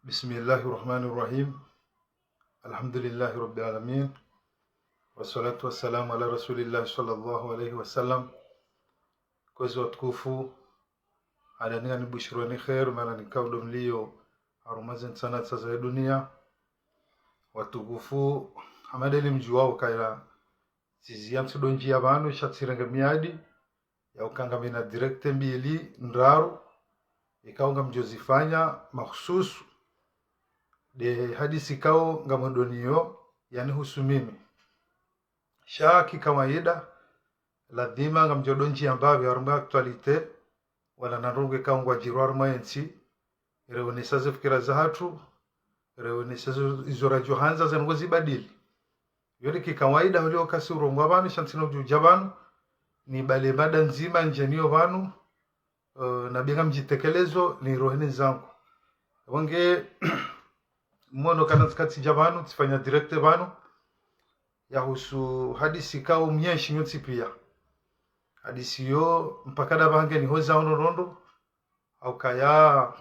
Bismillahirrahmanirrahim. Alhamdulillahi rabbil alamin. Wassalatu wassalamu ala rasulillah sallallahu alayhi wasallam. Kwezi watukufu adania ni bushirani khair maana nikaudo mlio harumazen sana za dunia watukufu amadeli mjuwao kaira siziyam sudonji abantu shatsiranga miadi ya ukanga mina direct mbili ndaru ikaunga mjozifanya mahususu de hadisi kao ngamondoniyo yani husu mimi shaki kawaida lazima ngamjodonji ambayo aruma actualite wala naruge kaungwa jirwarma ensi reonesaze fikira za hatu reonesaze izora johanza za ngozi badili yori kikawaida hulio kasi urongwa abantu shantino jujabanu ni bale mada nzima njeniyo banu na binga mjitekelezo ni roheni zangu wange mwono kanatskati jabanu tifanya direkte banu ya husu hadisi kao mnyeshi nyoti pia hadisi yo mpakada bange ni hoza honorondo au kaya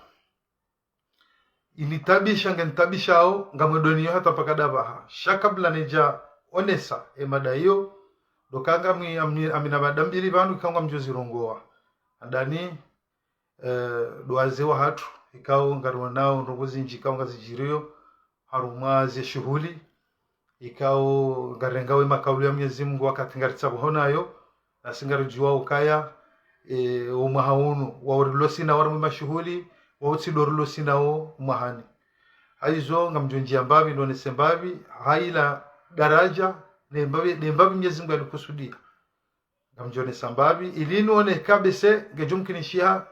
ilitabisha ngentabisha au ngamwedoniyo hata mpakada baha shakabla neja onesa emada hiyo dokanga amina badambili banu ikaunga mjozi rongoa andani doazewa hatu ikao ngaruwa nao nrongozi njikao ngazijirio harumaze shughuli ikao ngarengawe makauli ya Mwenyezi Mungu wakati ngaritsa buhonayo nasingarijua ukaya umahaunu waurilosi na warmu mashughuli wautsidorilosi nao umahani aizo ngamjonjia mbavi ndo nesembavi haila daraja nembavi Mwenyezi Mungu alikusudia ngamjone sambavi ilini one kabise ngejumkinishia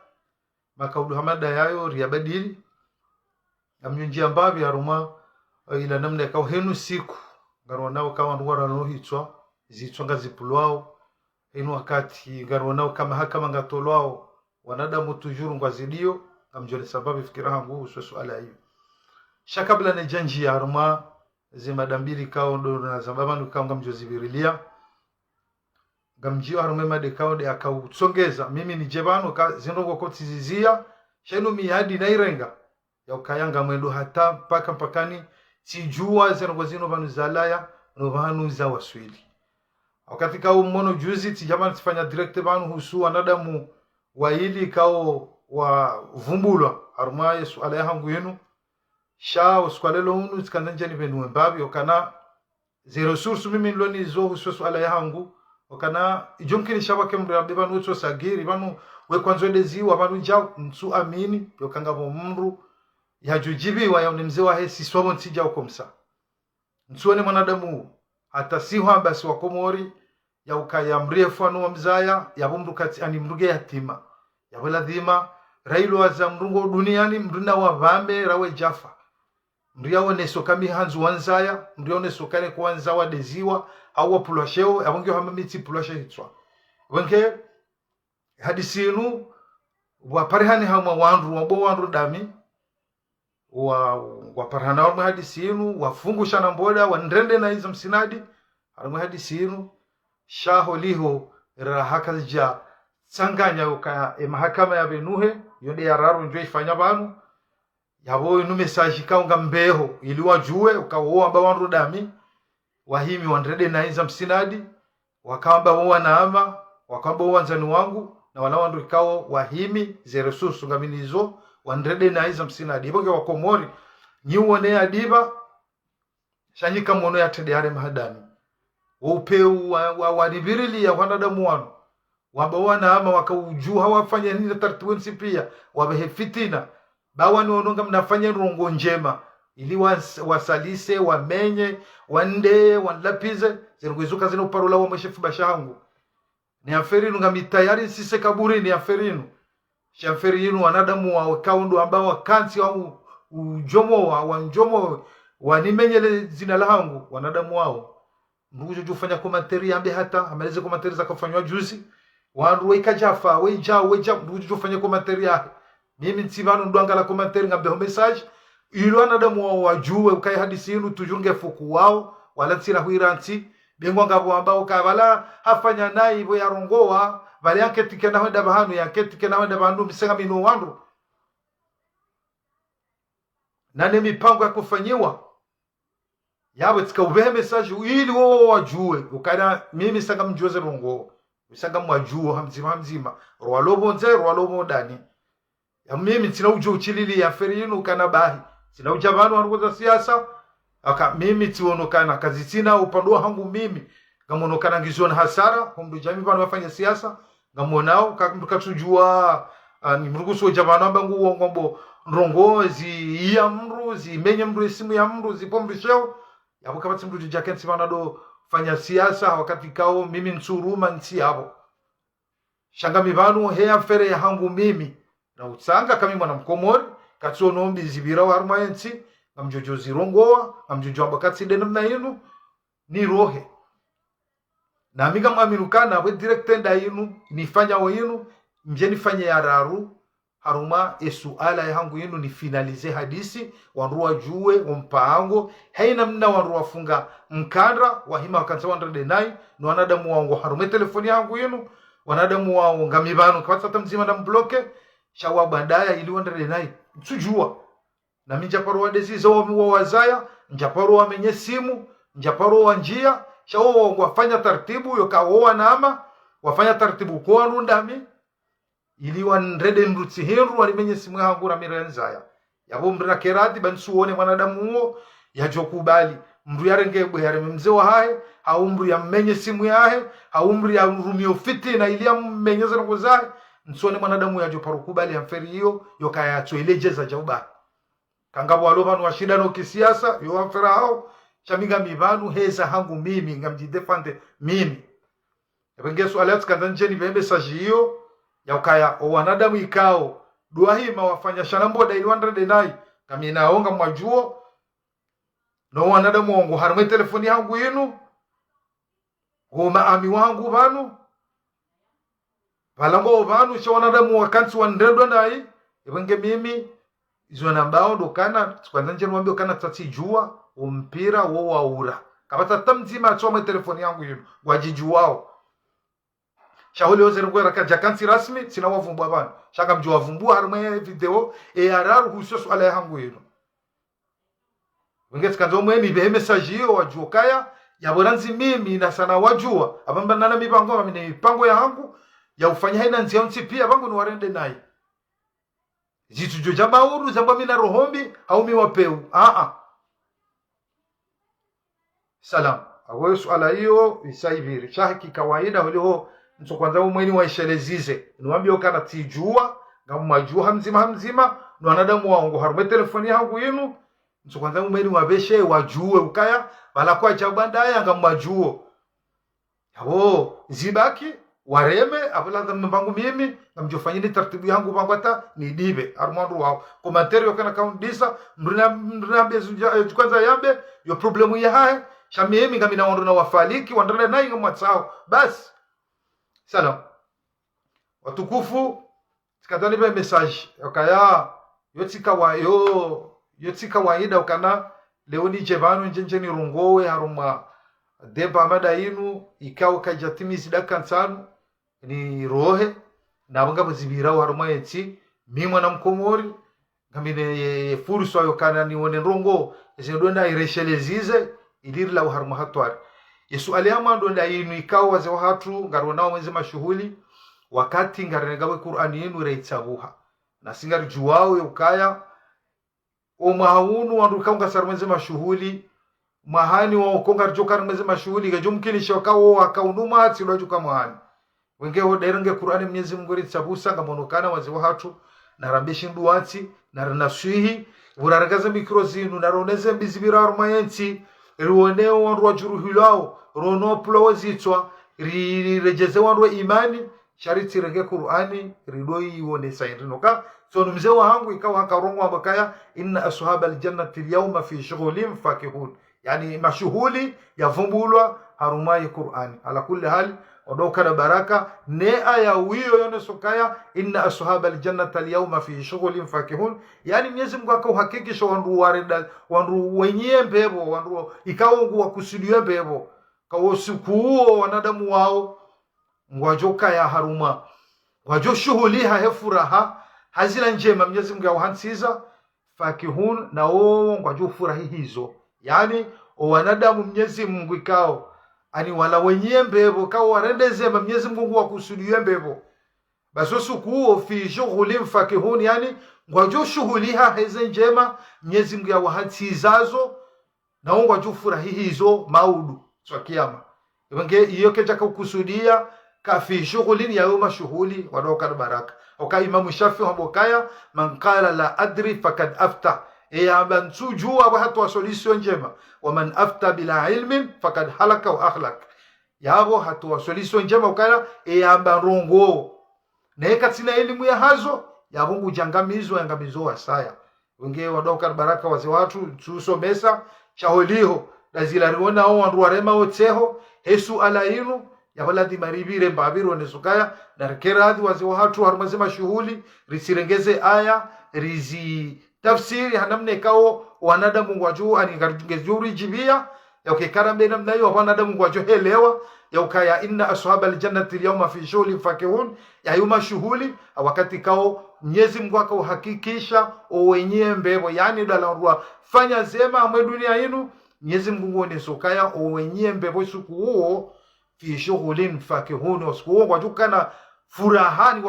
makaudu hamada yayo riyabadili ngamjonjia mbavi haruma ila namna kao henu siku ngarwa nao kawa ndwara no hitwa zitwa ngazipulwao eno wakati ngarwa nao kama hakama ngatolwao wanadamu tujuru ngwazidio ngamjone sababu fikira hangu swala hiyo shakabla ne janji ya aruma zima dambili kao ndo na sababu ndo ngamjozibirilia ngamjio harume made kao de akautsongeza mimi ni jebano ka zinongo kotizizia shenu miadi na irenga ya ukayanga mwendo hata paka mpakani tijua zinongo zino vanu zalaya no vanu za waswili wakati kao mmono juzi tijamani tifanya direkte vanu husu wanadamu wa hili kao wa vumbulwa haruma yesu ala yangu yenu sha uskwalelo unu tikanzanja ni venu mbabi wakana ze resource mimi niloni zo husu ala yangu wakana ijomkini shabake mrabe banu utso sagiri banu we kwanzo deziwa banu njao nsu amini yokanga mumru ya jujibi wa yaone mzee wa hesi swabo nsija ukomsa nsuone mwanadamu hata siwa basi wa komori ya ukaya mrefu anu wa mzaya ya bumru kati ani mruge yatima ya wala dhima railo wa za mrungo duniani mrina wa vame rawe jafa mriawo nesokami hanzu wanzaya mriawo nesokane kwanza wa deziwa au wapulasheo abonge hamamiti pulashe hitwa wenke hadisi inu waparihani hama wanru dami waparihana wa hadisi inu wafungusha na mboda wandrende na hizo msinadi harmu hadisi inu shaho liho rahaka ja sanganya uka mahakama ya benuhe yode ya raru njwe ifanya banu yabo inu message kaunga mbeho ili wajue ukawo amba wanru dami wahimi wandrede na hizo msinadi wakamba wao naama wakamba wanzani wangu na wala wandu ikao wahimi ze resource ngaminizo wandrede na hizo msinadi iboge wakomori nyiwone adiba shanyika mono ya tede hare mahadani upeu wadibirili ya wanadamu wanu wabawana ama wakaujuha wafanya nini tartiwensi pia wabehe fitina bawani ononga mnafanya rongo njema ili wasalise wamenye wande wanlapize zirugwizuka zino parola wa mshefu bashangu ni aferinu ngamitayari sise kaburi ni aferinu shaferinu wanadamu wa kaundo ambao wakansi au ujomo wa wanjomo wanimenyele zina langu wanadamu wao ndugu jufanya komantari ambe hata ameleze komantari za kufanywa juzi wandu wekajafa weja ndugu jufanya komantari yake mimi nsibano ndwangala komantari ngambe message ilo wanadamu wao wajue ukai hadisi inu tujunge fuku wao wala tsira huiranti bengwa ngabo ambao kabala hafanya nai ibo yarongoa bali yanketike na henda bahanu yanketike na henda bahanu misenga minu wandu na mipango ya kufanyiwa yabo tika ubehe message ili wo wajue ukana mimi sanga mjoze rongo sanga mwajuo hamzima rwalobo nze rwalobo dani ya mimi tina ujo uchilili ya ferinu kana bahi tina ujabanu wanukoza siasa aka mimi tiono kana kazi tina upandua hangu mimi ngamono kana ngizona hasara kumdu jami banu wafanya siasa ngamonao kakatujua ni mruguso jabanu ambangu ngombo rongozi iya mruzi menye mruzi simu ya mruzi pombrisheo yabo kama mtu jakensi banado fanya siasa wakati kao mimi nsuruma nsi yabo shanga mibanu hea fere ya hangu mimi na utsanga kami mwana mkomori katsono mbizibira warma ensi ngamjojo zirongoa ngamjojo ambakatsi denu na yinu ni rohe na amiga mwaminukana we directenda yinu nifanya wa yinu mjeni fanya ya raru haruma esuala ya hangu yinu ni finalize hadisi wanruwa juwe mpango haina mna wanruwa funga mkandra wahima wakansa wandrede nai no wanadamu wangu harume telefoni ya hangu yinu wanadamu wangu ngamibanu kwa sata mzima na mbloke shawa bandaya ili wandrede nai msujua na minjaparo wa desiza wa wazaya njaparo wa menye simu njaparo wa njia shawa wangu wafanya tartibu yokawoa nama wafanya tartibu kwa nundami ili wanrede mrutsi hinru walimenye simu yangu na mirenzaya yabo mrina kerati bansuone mwanadamu huo yajokubali mru yarengebwe yarememze wa hae haumru ya mmenye simu yahe haumru ya rumio fiti na ili ya mmenyeza na kuzahe nsuone mwanadamu yajoparukubali ya mferi hiyo yokaya atuelejeza jauba kangabo walobanu wa shida no kisiasa yo wafera hao chamiga mibanu heza hangu mimi ngamjidefande mimi yabengesu alert kandanjeni bembe saji hiyo ya ukaya wanadamu ikao dua hii mawafanya shanambo da ilwandra denai kami naonga mwajuo no wanadamu wangu harume telefoni yangu yinu huma ami wangu banu balango banu cha wanadamu wakansi wandredwa nai ibenge mimi izo nambao dokana kwanza nje nwambio kana tatijua umpira wo waura kabata tamzima achoma telefoni yangu yinu wajijuwao shahuli ozerungwera kajakansi rasmi sina wavumbua bana shaka mjua wavumbua harume video araru husosu ala yangu yinu wengeti kanzo mweni behe message hiyo wajukaya ya boranzi mimi na sana wajua abamba nana mipango mimi mipango ya hangu ya ufanya haina nzi yansi pia bangu ni warende nai zitu joja mauru zamba mina rohombi au miwapeu salam awe swala hiyo isaiviri shaki kawaida waliho nso kwanza umweni waishelezize niwambia ukana tijua ngamajua hamzima no anadamu wangu harume telefoni yangu yinu nso kwanza umweni wabeshe wajue ukaya bala kwa chabandaya ngamajuo yabo zibaki wareme abula mbangu mimi ngamjofanyini taratibu yangu bangwata ni dibe armandu wao komentari wakana kaundisa mrina bezu kwanza yambe yo problemu ya hae shamimi ngamina wandu na wafaliki wandana nayi ngamwatsao basi salam watukufu sikadani be message yakaya yotika waida ukana leoni jevano njenjeni rungowe haruma deba mada inu ikawa kajatimizi dakansanu ni rohe na banga bazibirawo haruma yeti mimwa na mkomori ngamine furso ayokana ni wone rongo ezendonda ireshelezize ilirla haruma hatwari Yesu aliyama ndonda inu ikawa waze wahatu ngaronao mweze mashuhuli wakati ngarenegawe Qur'ani yenu reitsabuha na singari juwao ukaya o mahunu wanduka ungasar mweze mashuhuli mahani wa ukonga jokar mweze mashuhuli gajumkini shokao akaunuma hati unajuka mahani wenge hoderenge Qur'ani Mwenyezi Mungu reitsabusa ngamonokana waze wahatu na rambeshi nduati na renaswihi uraragaza mikrozinu na roneze bizibira arumayensi ruoneo wandu wajuruhilao rono plowo zitwa rirejeze wandu imani shariti rege Qur'ani ridoi wone saindinoka so mzee wangu ikawa akarongo ambakaya inna ashabal jannati alyawma fi shughulin fakihun yani mashuhuli yavumbulwa harumai Qur'ani ala kulli hal odoka na baraka ne aya wiyo yone sokaya inna ashabal jannati alyawma fi shughulin fakihun yani Mwenyezi Mungu akauhakikisha wandu wareda wandu wenye mbebo wandu ikaongu wakusudiwe mbebo kawo sikuo wanadamu wao ngwajoka ya haruma ngwajo shughuli ha hefuraha hazila njema Mwenyezi Mungu auhansiza fakihun na oo ngwaju furahi hizo. Yani wanadamu Mwenyezi Mungu ikao ani wala wenye mbebo kao warendeze Mwenyezi Mungu wakusudiwe mbebo basosu kuo fi shughulin fakihun, yani ngwaju shughuliha heze njema Mwenyezi Mungu ya wahatizazo na ngwaju furahi hizo maudu swa kiyama wenge iyo keja kukusudia ka fi shughulin ya yuma shughuli wadoka baraka. Oka Imam Shafi habokaya man qala la adri fakad afta abansujua wa hatu solution njema wa man afta bila ilmin fakad halaka wa akhlaq yabo hatu solution njema ukala abanrongo neka tina elimu ya hazo yabo ngujangamizo yangamizo wasaya wenge wadoka baraka waze watu tusomesa chaholiho lazila riona au wanduarema oteho hesu alainu ya baladi maribire mbabiro nesukaya na keradhi wazi watu harumazima shughuli risirengeze aya rizi tafsiri hanamne kao wanadamu ngwaju ani garungezuri jibia ya ukikara namna hiyo wanadamu ngwaju helewa ya ukaya inna ashabal jannati al-yawma fi shughulin fakihun ya yuma shughuli wakati kao Mwenyezi Mungu akauhakikisha wenyewe mbebo, yani dalarua fanya zema mwe dunia yenu Mwenyezi Mungu ni sokaya wenyewe mbebo siku huo fi shughulin fakihun usiku ngwaju kana furahani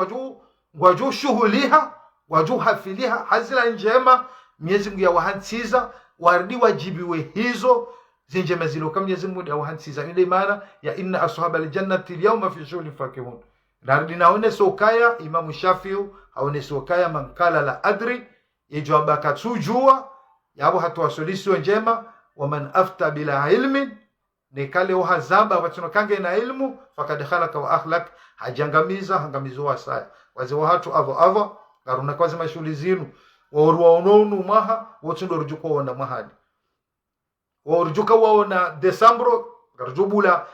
ngwaju shughuliha waju hafiliha hazila njema Mwenyezi Mungu ya wahansiza wardi wajibiwe hizo zinjema ziloka Mwenyezi Mungu ya wahansiza. Ile maana ya inna ashabal jannati al-yawma fi shughulin fakihun. Nardi naone sokaya Imam Shafi'i aone sokaya man kala la adri ijaba katsujua yabo hatu solution njema wa man afta bila ilmin nikale uhazaba watuno kange na ilmu fakad khalaka wa akhlaq hajangamiza hangamizo wasaya waze watu avo garuna kwazi mashuli zinu waurwa ononu maha wotundo rujuko wona mahadi waurjuka waona Desambro garjubula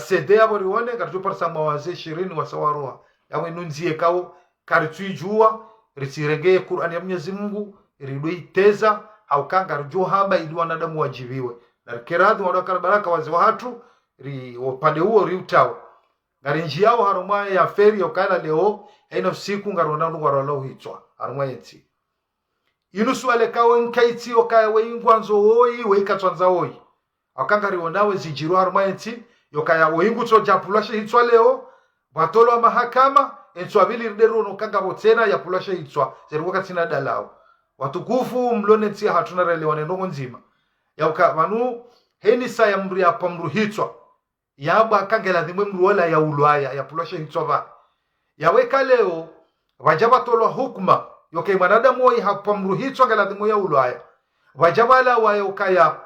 CD abori wone garjupar sama waze 20 wasawaroha yawe nunzie kao kartujua risirege Qur'an ya Mwenyezi Mungu ridoi teza au kanga rujo hamba ili wanadamu wajibiwe na kiradhi wadaka baraka waze watu ri upande huo riutawa ngarinji yao harumwa ya feri yokala leo eno siku ngarona ngwaralo hitwa harumwa yeti inusu alekawo nkaiti okaya weingwanzo oyi weikatwanza oyi akangari wonawe zijiru harumwa yeti yokaya weingutso japulashe hitwa leo batolo mahakama enswabili ridero no kanga botena ya pulashe hitwa zeruka tina dalao watukufu mloneti hatuna relewane ndongo nzima yauka manu heni saya mru ya pamru hitwa yaba kangela dhimwe mruola ya ulwaya ya pulashe hitwa yaweka leo wajaba tolwa hukma yoke manadamu wa hapamru hitwa ngela dhimwe ya ulwaya wajaba la wayokaya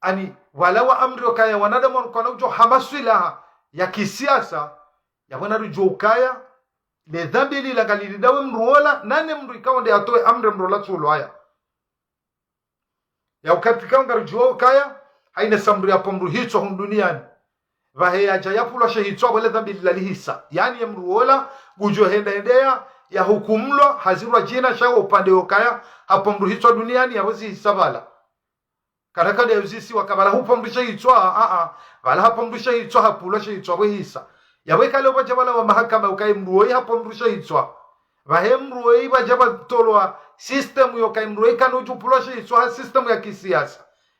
ani wala wa amri okaya wanadamu kwa ujo hamasila ya kisiasa ya wana rujokaya le dhambi lila galilidawe mruola nane mru ikawa nde atoe amri mruola tulwaya ya ukatika ngarujokaya haina samru ya pamru hitwa duniani vahe aja yapula shehitwa wale dhambi lalihisa yani ya mruola gujo endea ya hukumlo hazirwa jina shawo upande okaya hapo mruhitwa duniani ya wazi hisabala karaka de uzisi wakabala hupo mrushehitwa wala hapo mrushehitwa hapula shehitwa wehisa ya weka leo bajabala wa mahakama ukai mruoi hapo mrushehitwa vahe mruoi bajaba tolwa system yokai mruoi kanoju pula shehitwa system ya kisiasa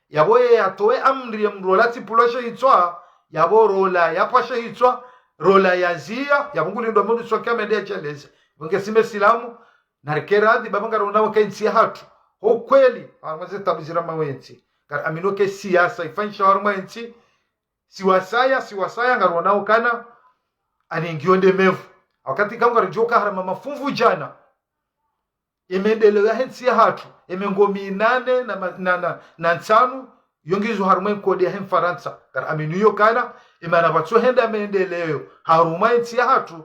ya boye atoe amri ya mruola tipula shehitwa yabo rola yapasha hitwa rola yazia ya Mungu lindo mundu sokia mendea cheleze ungesime silamu na rekeradi babanga rona wakainsi hatu ho kweli amaze tabizira mawenzi kar aminoke siasa ifanisha haruma enzi siwasaya ngarona ukana aningionde mevu wakati kama ngarijoka harama mafunvu jana imendelewa ya hensi hatu imengomi 8 na 5 yongizo harumai kodi ya Faransa gar aminuyo kana imana batso henda mendeleo harumai tia hatu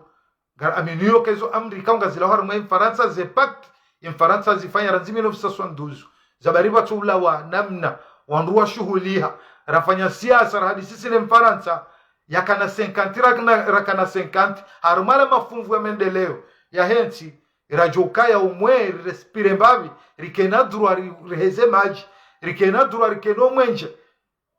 gar aminuyo kezo Amerika ngazila harumai Faransa ze pact in Faransa zifanya ranzimi 1972 zabari batso ulawa namna wanruwa shuhuliha rafanya siasa hadi sisi ni Faransa yakana 50 rakana 50 harumala mafunvu ya mendeleo ya hensi irajokaya umwe respire mbavi rikena durwa riheze maji rikena durwa rikeno mwenje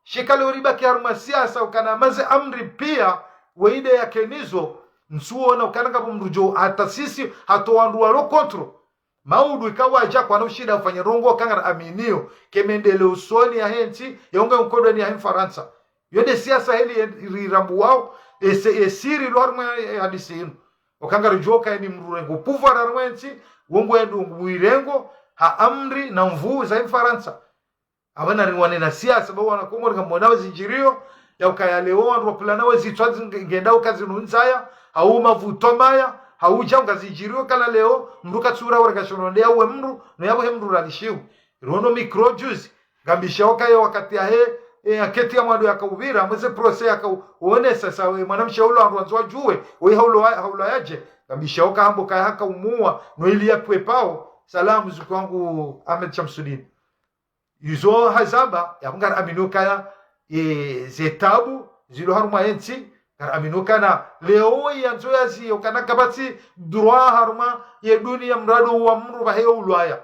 shikale uribaki haruma siasa ukana maze amri pia weide ya kenizo nsuona ukananga pomrujo hata sisi hatowanduwa lo kontro maudu ikawa aja kwa nushida ufanye rongo kangara aminio kemendele usoni ya henti yaunga mkodo ni ya Faransa yode siasa hili rirambu wao esiri lorma hadisi hinu wakangara joka ni mrurengo puvara rwensi wongo endu mwirengo ha amri na mvuu za Faransa abana riwane na siasa bawa na komori kambonawe zinjirio ya ukayalewa wandu planawe zitwazi ngenda ukazi nunzaya au mavuto maya hauja ungazijirio kala leo mruka tsura warakashonondea uwe mru no yabo he mru ralishiu rono micro juice gambisha okaye wakati ya aketi ya mwadu yakaubira mweze prose yakaone sasa we mwanamsha ulo anzwa juwe we haulo yaje gambisha oka hambo kaya haka umua no ili yapwe pao salamu zukwangu Ahmed Shamsuddin yuzo hazaba ya mungara aminuka ya zetabu zilo haruma ensi kar aminuka na leo yanzo yazi okana kabati droit haruma ye dunia mrado wa mru ba heo ulaya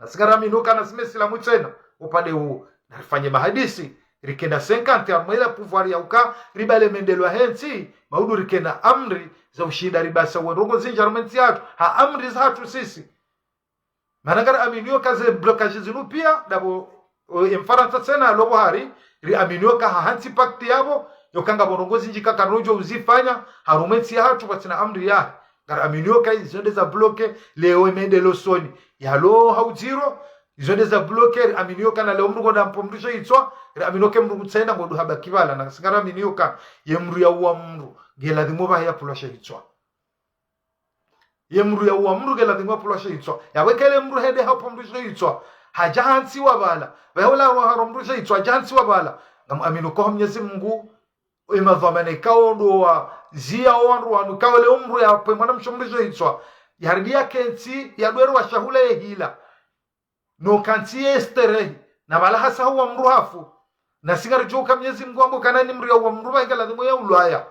asigara aminuka na simesilamu tena upande huu nafanye mahadisi rikenda 50 armoela pouvoir ya uka ribale mendelo hensi maudu rikenda amri za ushinda ribasa wongo zinjarmenti yatu ha amri za hatu sisi managara aminio kaze blocage zinu pia dabo Faransa tena lobo hari ri aminio ka hansi pakti yabo yokanga borongozi njika karojo uzifanya harumenti ya hatu patina amri ya gar aminio ka izonde za bloke leo mendelo soni ya lo hautiro izonde za bloke aminio kana leo mrugo da mpomrisha itwa aminio ke mrugo tsenda ngodu haba kibala na singara aminio ka yemru ya uwa mru gela dimoba ya pulasha itwa yemru ya uwa mru gela dimoba pulasha itwa ya wekele mru hede hapo mrisha itwa hajansi wabala wehola wa haromrisha itwa jansi wabala ngam aminu ko Mwenyezi Mungu imadhamane kaondo wa zia wandu wanu kawale umru ya pe mwana mshomrisha itwa yardia kensi ya dweru wa shahula ya hila no kanti estere na bala hasa huwa mru hafu na sigara joka Mwenyezi Mungu ambo kanani mru ya uwa mru ba ngala dimo ya ulaya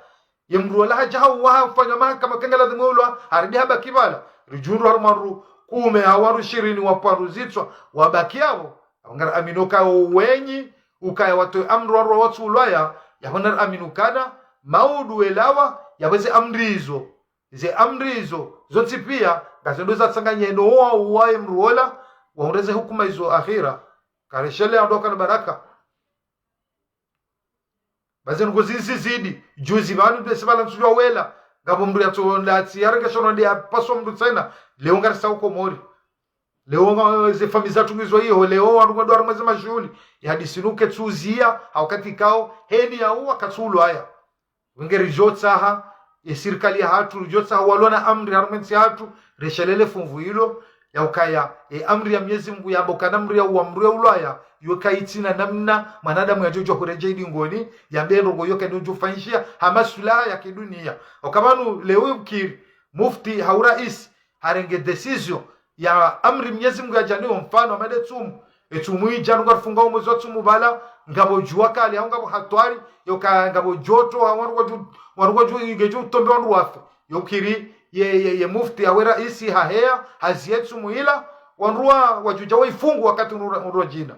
yemru la haja huwa fanya mahakama kangala dimo ulwa ardia haba kibala rijuru harumaru kume hawaru 20 waparu zitwa wabakiao ngara aminoka wenyi ukaya watu amru wa watu ulaya yahonar aminukana maudu elawa yaweze amrizo ze amrizo zonti pia gazendo za tsanganye no wa mruola waureze hukuma hizo akhira kareshele andoka na baraka bazen ngozinsi zidi juzi banu besibala nsujwa wela ngabo mru yatonda tsiyarga shono ndia paso mru tsena leo ngara sauko mori leo ze famiza tungizwa hiyo leo wandu ndwara mwezi mashuli yadisinuke tuzia wakati kao heni ya uwa katulu haya wengeri jotsaha serikali hatu jotsaha walona amri harumenti hatu reshelele funvu hilo ya ukaya amri ya Mwenyezi Mungu ya boka amri ya uamri ya ulaya yokaitina namna manadamu ya jojo kurejea ngoni ya mbendo ngo yoka ndio fanyishia hamasula ya kidunia okamanu leo mkiri mufti haurais harenge decision ya amri Mwenyezi Mungu ya janio mfano amade tumu etumu ijanu ngafunga umwezo tumu bala ngabo jua kali au ngabo hatwari yoka ngabo joto wanrugo ju ingeju tombe wanru wafe yokiri ye mufti awera isi hahea hazietu muila wanruwa wajuja waifungu wakati unruwa jina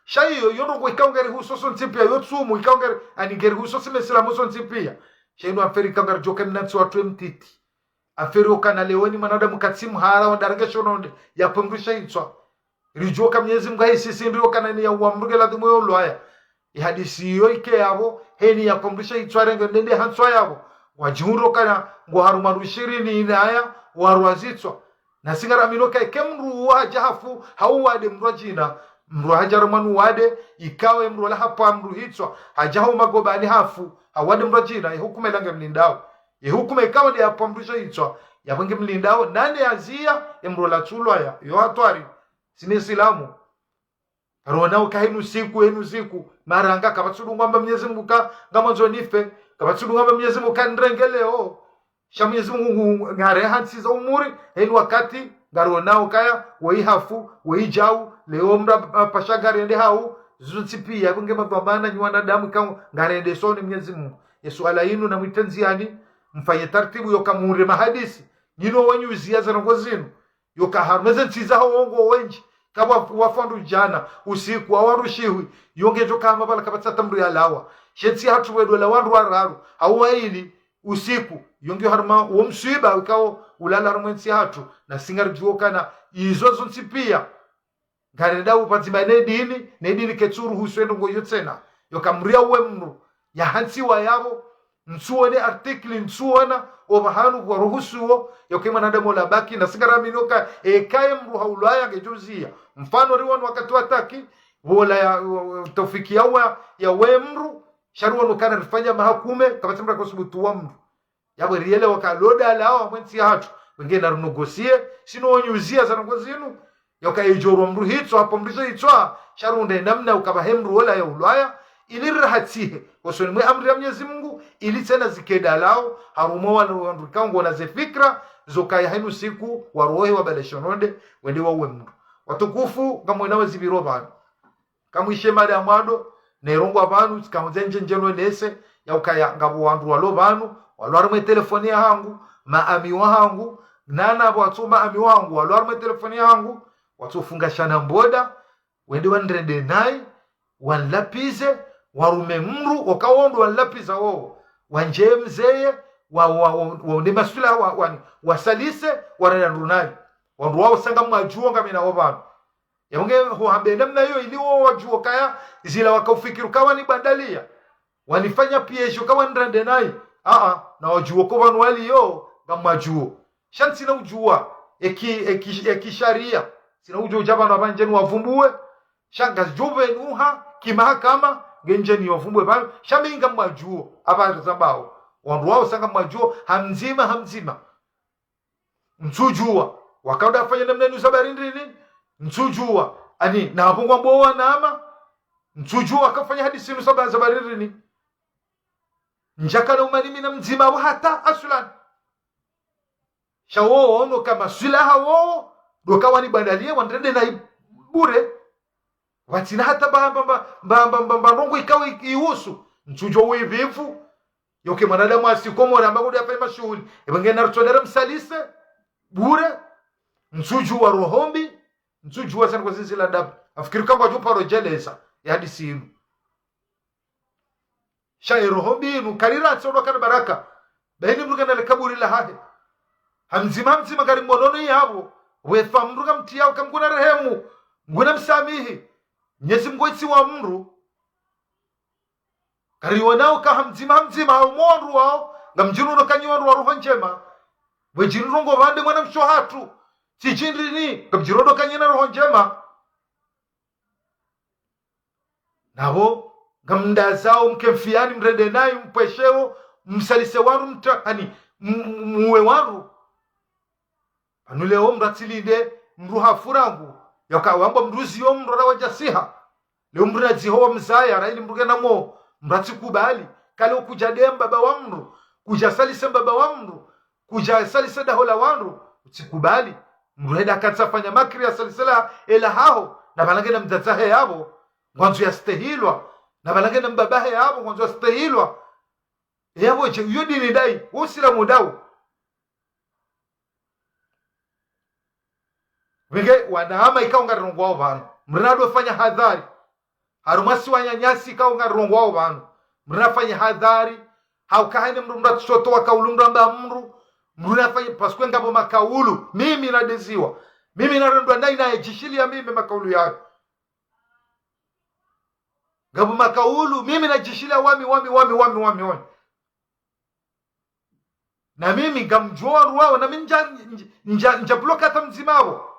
shayo yorugo ikaungeri husoso ntipia yotumu ikaungeri aningeri husoso mesela muso ntipia shayo aferi ikaungeri joka minatsi watu mtiti aferi okana leoni manada mukatsimu hara wandarangesho nonde ya pumrisha itwa rijoka Mwenyezi Mungu haisisi ndio kana ni ya uamrugela dimo yolo haya ihadisi yo ike yabo heni ya pumrisha itwa renge ndende hanswa yabo wajuro kana ngo haruma 20 inaya warwazitwa na singara minoka kemru wajahafu hauwade mrajina mru hajarumanu wade ikawe mru la hapa mru hitwa hajahu magobani hafu hawade mrajina hukume lange mlindao hukume ikawa ya pumrisha itwa ya bange mlindao nane azia mru la tulwa yo hatwari sinesilamu ronao kahinu siku maranga kabatsudu ngamba Mwenyezi Mungu ka ngamanzo nife kabatsudu ngamba Mwenyezi Mungu kanrengeleo sha Mwenyezi Mungu ngare hansi za umuri heni wakati ngaronao kaya weihafu weijau leo mra pashagari ende hau zutipia kunge mababana nywana damu kama ngarende soni Mwenyezi Mungu Yesu alainu na mitenziani mfanye taratibu yokamure mahadisi nyino wanyuzia za ngozinu yoka harmeze ntiza hongo wenji kaba wafandu jana usiku awarushiwi yonge toka mabala kabatata mru ya lawa shetsi hatu wedo la wandu wararu au waili usiku yongi harma wo msiba ukao ulala rumwensi hatu na singar juokana izo zonsi pia gareda upatibane dini ne dini ketsuru huswendo ngo yotsena yokamria we mru ya hansi wa yabo nsuone artikli nsuona obahanu kwa ruhusuo yokema nadamo la baki na singara minoka ekaye mru haulaya ngejuzia mfano riwan wakati wataki wola ya tofiki ya we mru sharuwa nukana rifanya mahakume kabatimra kwa subutu wa mru yabo riele wakaloda lao mwensi hatu wengine narunogosie sino onyuzia za ngozinu yoka ijoro mru hitso hapo mrizo hitso sharunde namna ukabahemru wala ya ulaya ilirahatihe wasoni mwe amri ya Mwenyezi Mungu ili tena zikeda lao harumoa na wandukango na zefikra zoka ya hinu siku warohe wa baleshononde wende wa uwe mru watukufu kama wenawe zibiro banu kama ishemada ya mwado nerongo abanu kama zenje njeno nese ya ukaya ngabu wandu walo banu walwarme telefoni ya hangu maami wa hangu nana watu maami wa hangu walwarme telefoni ya hangu watu funga shana mboda wende wandrende nai wanlapize warume mru wakawondo wanlapiza wao wanje mzeye wa masula wasalise warandunani wandu wao sanga mwajuo ngamina wabanu yamunge huhambe namna hiyo ili wao wajuo kaya zila wakaufikiru kawa ni bandalia walifanya piesho kawa ndrende nai na wajuo kwa wanu wali yo ngamajuo shansi na ujua eki sharia sina ujua jabana wabanjeni wavumbue shanga juve nuha kimahakama genjeni wavumbue bano shaminga mwajuo abari zambao wandu wao sanga mwajuo hamzima mtujua wakauda afanya namna inu sabarindini mtujua ani na wapungwa mboa nama mtujua wakafanya hadisi inu sabarindini njakana umanimi na mzima wa hata asulan shawo ono kama silaha wo dokawa ni bandalia wandrende na bure watina hata bamba rongo ikawa ihusu mchujo wivivu yoke mwanadamu asikomora ambago ya fema shughuli ebenge narutonera msalise bure mchujo wa rohombi mchujo wa sana kwa zizi la dabu afikiri kama jupa rojeleza ya hadisi inu shairo hombinu karira tsodo kana baraka bahini mruga na kaburi la hahe hamzima kari monono yabo wefa mruga mtiao kamguna rehemu nguna msamihi Mwenyezi Mungu isi wa mru kari wanao ka hamzima monru wao ngamjiruno kanyiwaru wa roho njema wejiruno ngo bande mwana mshohatu sijindrini ngamjirodo kanyina roho njema nabo ngamndazao mkemfiani mrende nayo mpwesheo msalise waru mtakani muwe waru anuleo mratilinde mruha furangu yoka wamba mruzi yo mrora wajasiha leo mruna zihowa mzaya raili mruge namo mrati kubali kale ukujadem baba wa mru kujasalise baba wa mru kujasalise dahola wanru utikubali mruheda katsafanya makri ya salisela ela hao na balange na mdatahe yabo mwanzo ya stehilwa na balange na mbabahe yabo mwanzo ya stehilwa yabo yodi ni dai usila mudau wenge wanahama ikaunga rongo wao banu mrinado fanya hadhari harumasi wanyanyasi ikaunga rongo wao banu mrinafanya hadhari haukahine mrunda tsoto wakaulumra mba mrinafanya paskwenga bo makaulu mimi nadeziwa mimi narondwa ndai na jishilia mimi makaulu yao gabu makaulu mimi najishilia wami na mimi ngamjua ruwao na mimi nja bloka hata mzimao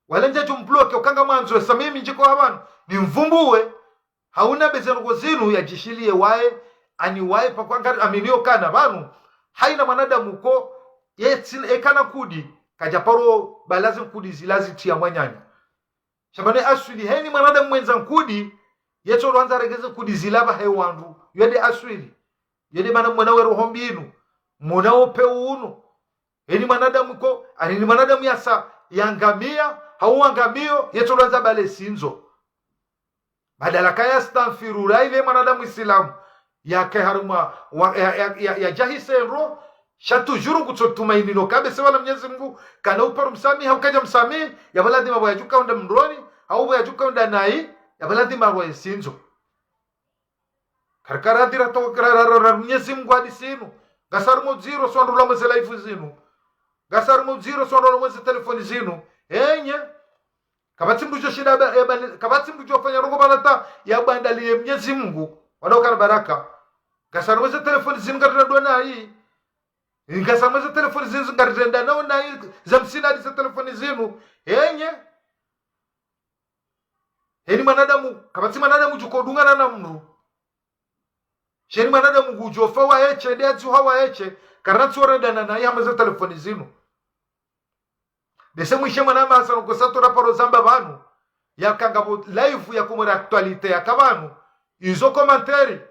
wala nja jumbloke ukanga mwanzo sa mimi njiko abantu ni mvumbuwe hauna bezero zinu ya jishilie wae ani wae pakwanga aminio kana banu haina mwanadamu ko yetsin ekana kudi kajaparo balazi kudi zilazi tia mwanyanya shabane aswili heni mwanadamu mwenza nkudi yeto rwanza regeze kudi zilaba hewandu yede aswili yede mana mwanawe rohombinu mwanao peuno heni mwanadamu ko ani mwanadamu yasa yangamia hauangamio yeto rwanza bale sinzo badala kaya stanfirura ile mwanadamu islamu yake haruma ya jahisenro shatu juru kutotumaini no kabisa wala Mwenyezi Mungu kana uparu msami haukaja msami ya baladi mabo yajuka unda mroni au yajuka unda nai ya baladi mabo yasinzo karkara dira to karara Mwenyezi Mungu hadi sinu gasar mo zero swandula mweze live zinu gasar mo zero swandula mweze telefoni zinu enye kabati mbujo shida kabati mbujo fanya rongo balata ya bandalie Mwenyezi Mungu wadokana baraka gasar mweze telefoni zinu ngarida dona hii gasar mweze telefoni zinu ngarida na hii za msina hadi za telefoni zinu enye heni manadamu kabati manadamu jukodungana na mru sheni manadamu gujofa wa eche deatu hawa eche karatsu redana na ya mweze telefoni zinu dese mwishe manama asano kusato raporo zamba banu ya kangabo live ya kumura actualite ya kabanu izo komanteri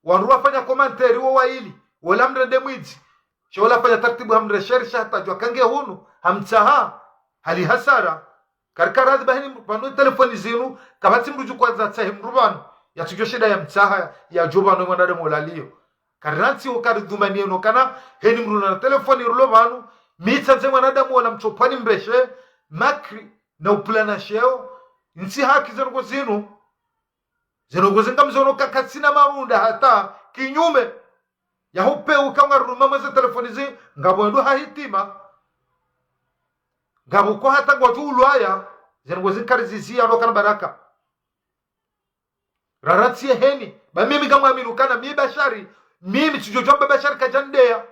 wanruwa fanya komanteri wo waili wala mrende mwidzi shola fanya tartibu hamre shersha hata jwa kange hunu hamtsaha hali hasara karkarazi bahini pano telefoni zinu kabati mruju kwanza tsahe mrubanu ya tujo shida ya mtsaha ya juba no mwanade molalio karanti okaridumanie no kana heni mruna na telefoni rulo banu mitsanze mwanadamu wala mchopani mbeshe makri na uplana sheo nsi haki zenugo zinu zinga mzono kakatsina marunda hata kinyume ya hupe ukanga ruma mweze telefoni zi ngabo ndo hahitima ngabo ko hata ngwa tulwaya zenugo zinkarizizia ndo kana baraka raratie heni ba mimi kama aminukana mi bashari mimi tujojomba bashari kajandea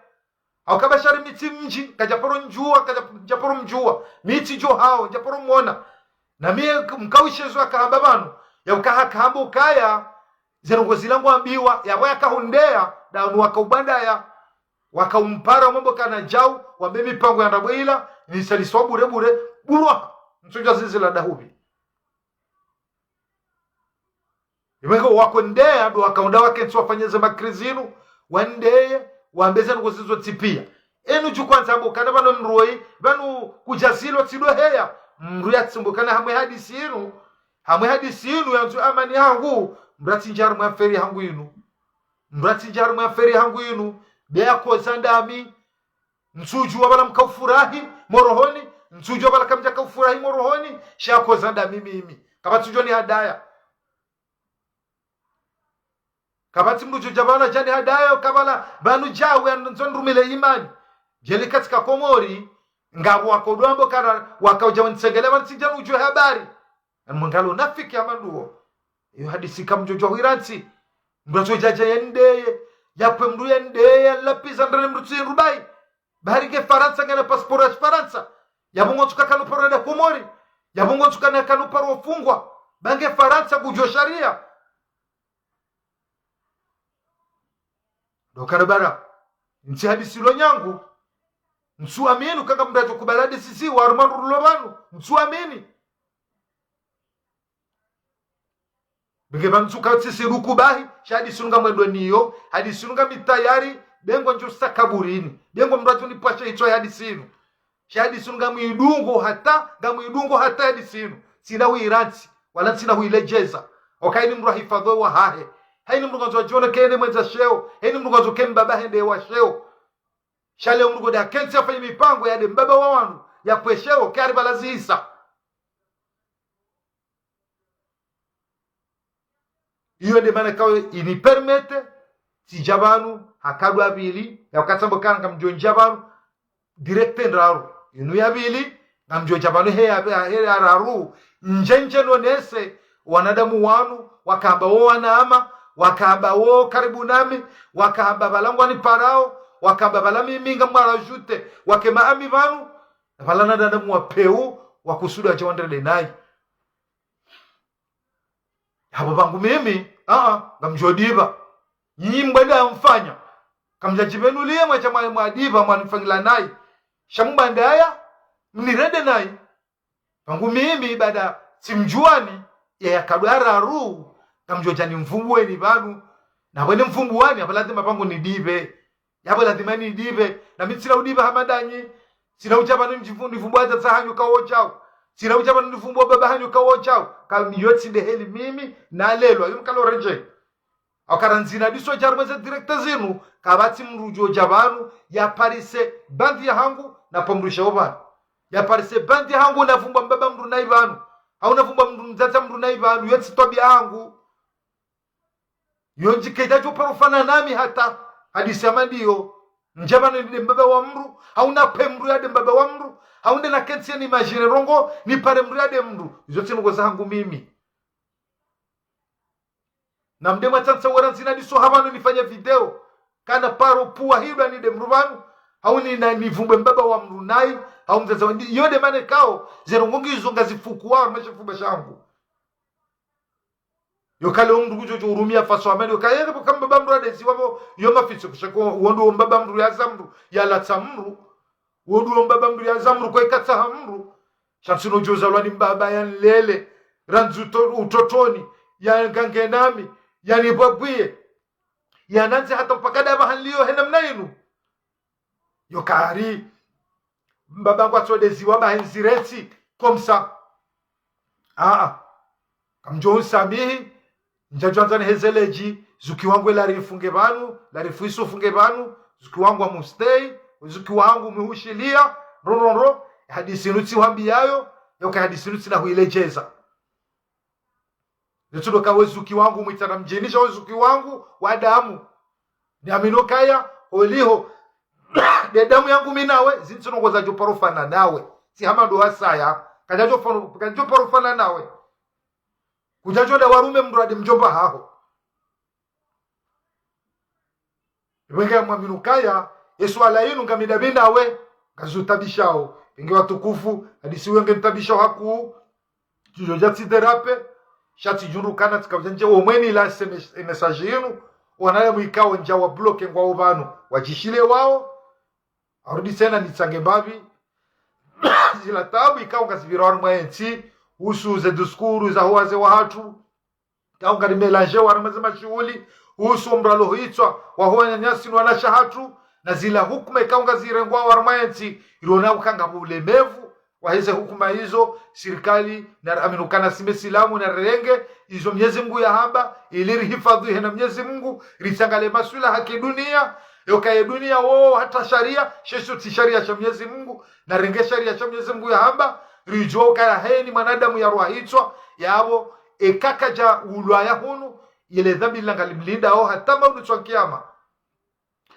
au kabashari miti mji kajaporo njua kajaporo mjua miti jo hao japoro muona na mie mkawishezo akahamba banu ya ukaha kahamba ukaya zenongo zilangu ambiwa ya waya kahundea danu wakaubanda ya wakaumpara mambo kana jau wambe mipango ya ndabwila nisaliswa bure burwa msuja zizi la dahubi imeko wakondea do wakaunda wakensu wafanyeze makrizinu wandeye wambeze nukuzizo tipia enu jukwanza mbukana bano mruoi banu kujazilo tido heya mruya tsimbukana hamwe hadisi inu yanzu amani hangu mrati njaru mwaferi hangu inu bea kozandami nsuju wabala mkaufurahi morohoni nsuju wabala kamja kaufurahi morohoni shako zandami mimi kabatu joni hadaya kabati mruju jabana jani hadayo kabala banu jawe nzonrumile imani jeli katika komori ngabo wakodwambo kana wakauja nsegele wansijana ujue habari mwangalo nafiki amanduo iyo hadisi kamjojo hiransi mbrato jaja yendeye yapwe mru yendeye lapisa ndane mrutu rubai barige Faransa ngana passport ya Faransa yabongo tukakano parada komori yabongo tukana kanu paro fungwa bange Faransa kujo sharia dokarabara nti hadisi lo nyangu nsu aminu kanga mbrato kubalade sisi warumanu rulobanu nsu amini bige bantu katsisi rukubahi shadi sunga mwendo niyo hadi sunga mitayari bengo njusa kaburini bengo mbrato ni pasha ito hadi sinu shadi sunga mwidungo hata hadi sinu sina wiranti wala sina huilejeza okaini mru hifadho wa hahe haini mru ganzo jona kene mwenza sheo haini mru ganzo kembaba hende wa sheo shale mru goda kensi afanye mipango ya de mbaba wa wanu ya pwesheo kari balazisa iyo de mana kawe ini permete si jabanu hakadu abili ya wakatsambo kana kamjo jabanu directe ndaru inu yabili kamjo jabanu he araru njenje no nese wanadamu wanu wakamba wo wanaama wakamba wo karibu nami wakamba balangwa ni parao wakamba balami minga mwala jute wakema ami vanu balana dadamu wapeu wakusudu wa chawandele nai habo bangu mimi ngamjodiba nyinyi mbanda mfanya kamjajibenulie mwacha mwadiba mwanifanyila nai shambandaya mnirede nai bangu mimi bada simjuani ya kadwara ru kamjojani mfumbueni banu na wene mfumbuani abalazima pangu nidibe yabo lazima nidibe na mimi sina udiba hamadanyi sina uchaba nimjifundi fumbuaza sahanyu kawo chao sina uchaba nifumbua baba hanyu kawo chao kamiyoti ndeheli mimi na lelo yumkalo reje akaranzina diso jarmeze directe zinu kabati mrujo jabanu ya parise bandi ya hangu na pomrusha obana ya parise bandi ya hangu na fumba mbaba mru na ibanu au na fumba mru mzaza mru na ibanu yoti tobi hangu yonji kejajo parufana nami hata hadisi amandiyo njabana ni mbaba wa mru hauna pemru ya mbaba wa mru haunde na kensi ni majire rongo ni pare mru ya mru zote ngo zangu mimi na mdema tansa waranzina ni sohabano nifanya video kana paro puwa hiba ni demrubanu hauni na nivumbe mbaba wa mru nai haumzaza wandi yode mane kao zerongongi izonga zifukuwa mashafuba shangu yokale umru kujo urumia faso ameni yokale kama baba mru adesi wabo yoma fitso kushako wondo mbaba mru ya zamru ya latamru wondo mbaba mru ya zamru kwa ikata mru shamsino joza lwani mbaba ya lele ranzuto utotoni ya gangenami ya nibabwie ya nanzi hata mpakada mahalio hena mnainu yokari mbaba ngwa tsodezi wa mahenzireti komsa kamjo samihi njajwanzani hezeleji zuki wangu la rifunge banu la rifuiso funge banu zuki wangu mustei zuki wangu mihushilia ronoro hadisi nutsi wambiayo yoka hadisi nutsi na huilejeza nitudo kawe zuki wangu mwitana mjenisha zuki wangu wa damu ni aminokaya oliho de damu yangu minawe zintsongoza jo parofana nawe si hamado hasaya kajajo parofana nawe kujajo da warume mradi mjomba haho wenga mwaminukaya Yesu alayinu ngamidabina we gazutabishao inge watukufu hadisi wenge ntabishao haku tujojati derape shati juru kana tikavanje omweni la message yenu wanale mwikao nja wa bloke ngwa ubanu wajishile wao arudi tena nitsange babi zila tabu ikao ngazibira wanu mwaenzi usu ze diskuru za huwaze wa hatu kao ngari melange wanu mazema shughuli usu mbralo hitwa wa huwa nyasi wana shahatu na zila hukuma ikao ngazirengwa wanu mwaenzi ilona ukanga ulemevu waheze hukuma hizo serikali na aminukana simesilamu na renge hizo Mwenyezi Mungu ya hamba iliri hifadhi hena Mwenyezi Mungu risangale masula haki dunia yokaye dunia hata sharia shesho ti sharia cha Mwenyezi Mungu na renge sharia cha Mwenyezi Mungu ya hamba rijoka ya heni manadamu ya ruahitwa yabo ekakaja ulwaya hunu ile dhambi langalimlinda au hata maudu chwa kiyama